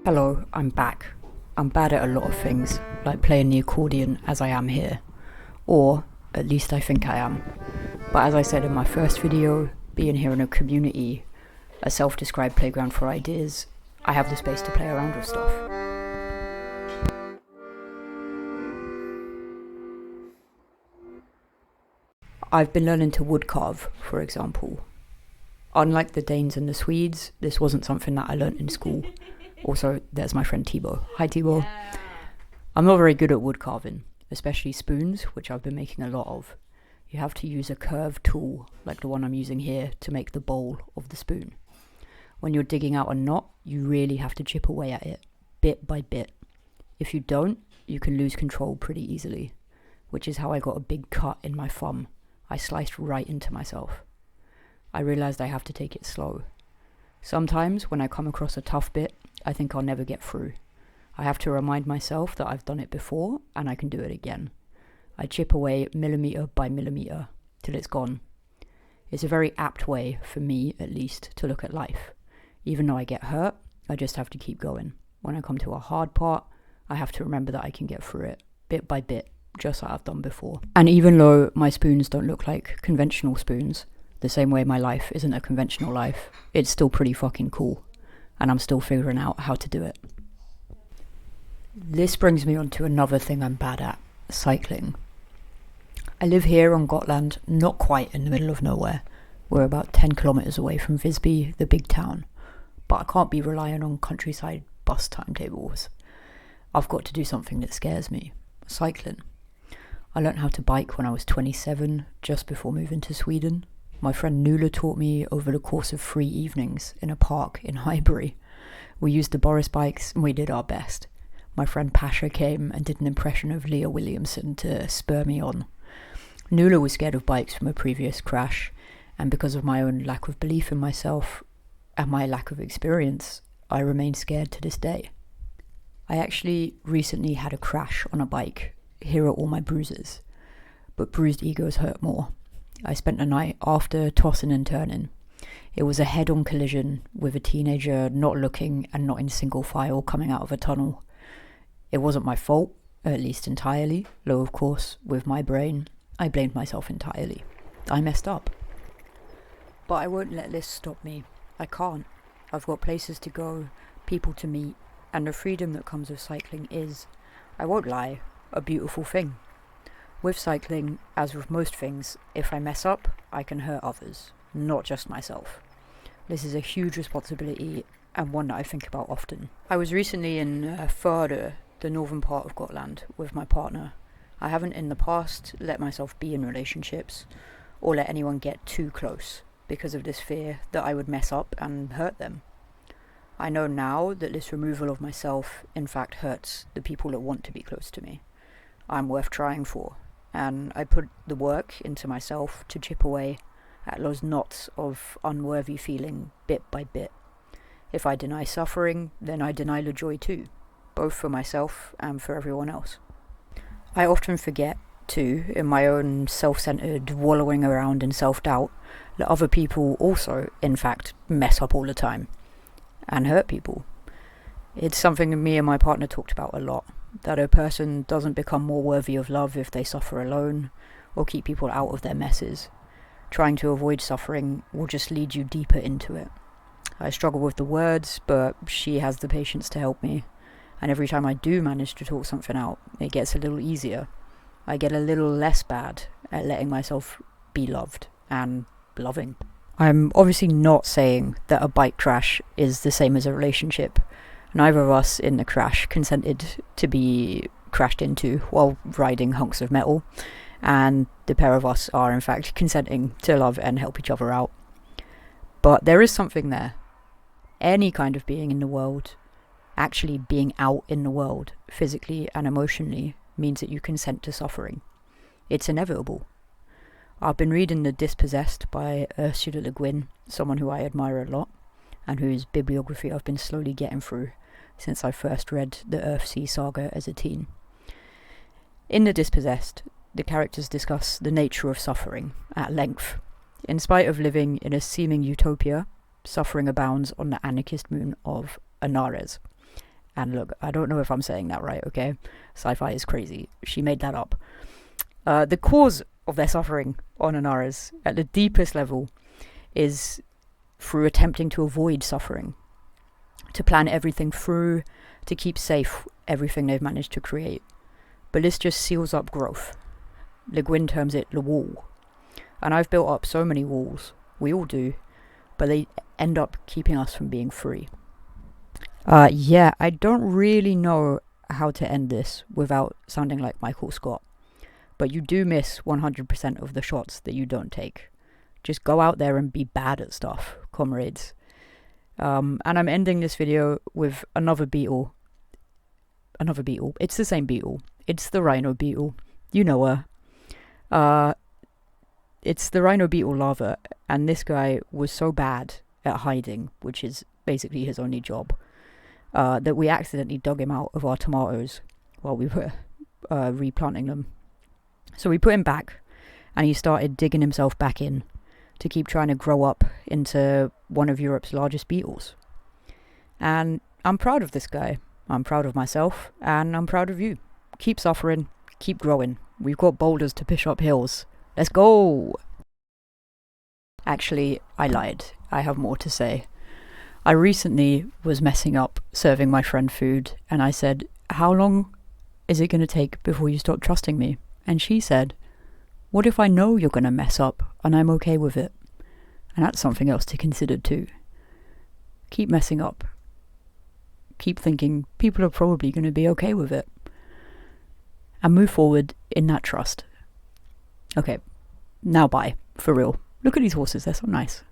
Hello, I'm back. I'm bad at a lot of things, like playing the accordion as I am here. Or, at least I think I am. But as I said in my first video, being here in a community, a self-described playground for ideas, I have the space to play around with stuff. I've been learning to wood carve, for example. Unlike the Danes and the Swedes, this wasn't something that I learnt in school. Also, there's my friend Thibaut. Hi Thibaut. I'm not very good at wood carving, especially spoons, which I've been making a lot of. You have to use a curved tool, like the one I'm using here, to make the bowl of the spoon. When you're digging out a knot, you really have to chip away at it, bit by bit. If you don't, you can lose control pretty easily, which is how I got a big cut in my thumb. I sliced right into myself. I realised I have to take it slow. Sometimes, when I come across a tough bit, I think I'll never get through. I have to remind myself that I've done it before and I can do it again. I chip away millimetre by millimetre till it's gone. It's a very apt way, for me at least, to look at life. Even though I get hurt, I just have to keep going. When I come to a hard part, I have to remember that I can get through it, bit by bit, just like I've done before. And even though my spoons don't look like conventional spoons, the same way my life isn't a conventional life, it's still pretty fucking cool. And I'm still figuring out how to do it. This brings me on to another thing I'm bad at, cycling. I live here on Gotland, not quite in the middle of nowhere. We're about 10 kilometres away from Visby, the big town. But I can't be relying on countryside bus timetables. I've got to do something that scares me, cycling. I learnt how to bike when I was 27, just before moving to Sweden. My friend Nula taught me over the course of 3 evenings in a park in Highbury. We used the Boris bikes and we did our best. My friend Pasha came and did an impression of Leah Williamson to spur me on. Nula was scared of bikes from a previous crash, and because of my own lack of belief in myself and my lack of experience, I remain scared to this day. I actually recently had a crash on a bike. Here are all my bruises. But bruised egos hurt more. I spent the night after tossing and turning. It was a head-on collision with a teenager not looking and not in single file coming out of a tunnel. It wasn't my fault, at least entirely, though of course, with my brain, I blamed myself entirely. I messed up. But I won't let this stop me. I can't. I've got places to go, people to meet, and the freedom that comes with cycling is, I won't lie, a beautiful thing. With cycling, as with most things, if I mess up, I can hurt others, not just myself. This is a huge responsibility and one that I think about often. I was recently in Førde, the northern part of Gotland, with my partner. I haven't in the past let myself be in relationships or let anyone get too close because of this fear that I would mess up and hurt them. I know now that this removal of myself in fact hurts the people that want to be close to me. I'm worth trying for, and I put the work into myself to chip away at those knots of unworthy feeling bit by bit. If I deny suffering, then I deny the joy too, both for myself and for everyone else. I often forget, too, in my own self-centered wallowing around in self-doubt, that other people also, in fact, mess up all the time and hurt people. It's something me and my partner talked about a lot, that a person doesn't become more worthy of love if they suffer alone or keep people out of their messes. Trying to avoid suffering will just lead you deeper into it. I struggle with the words, but she has the patience to help me, and every time I do manage to talk something out, it gets a little easier. I get a little less bad at letting myself be loved and loving. I'm obviously not saying that a bike crash is the same as a relationship. Neither of us in the crash consented to be crashed into while riding hunks of metal, and the pair of us are in fact consenting to love and help each other out. But there is something there. Any kind of being in the world, actually being out in the world, physically and emotionally, means that you consent to suffering. It's inevitable. I've been reading The Dispossessed by Ursula Le Guin, someone who I admire a lot, and whose bibliography I've been slowly getting through since I first read the Earthsea saga as a teen. In The Dispossessed, the characters discuss the nature of suffering at length. In spite of living in a seeming utopia, suffering abounds on the anarchist moon of Anares, And look, I don't know if I'm saying that right, okay? Sci-fi is crazy. She made that up. The cause of their suffering on Anaris, at the deepest level, is through attempting to avoid suffering, to plan everything through, to keep safe everything they've managed to create. But this just seals up growth. Le Guin terms it the wall. And I've built up so many walls. We all do. But they end up keeping us from being free. Yeah, I don't really know how to end this without sounding like Michael Scott. But you do miss 100% of the shots that you don't take. Just go out there and be bad at stuff, comrades. And I'm ending this video with another beetle. Another beetle. It's the same beetle. It's the rhino beetle. You know her. It's the rhino beetle larva, and this guy was so bad at hiding, which is basically his only job, that we accidentally dug him out of our tomatoes while we were replanting them. So we put him back, and he started digging himself back in to keep trying to grow up into one of Europe's largest beetles. And I'm proud of this guy. I'm proud of myself, and I'm proud of you. Keep suffering, keep growing. We've got boulders to push up hills. Let's go! Actually, I lied. I have more to say. I recently was messing up serving my friend food, and I said, "How long is it going to take before you stop trusting me?" And she said, "What if I know you're going to mess up and I'm okay with it?" And that's something else to consider too. Keep messing up. Keep thinking people are probably going to be okay with it. And move forward in that trust. Okay, now bye, for real. Look at these horses, they're so nice.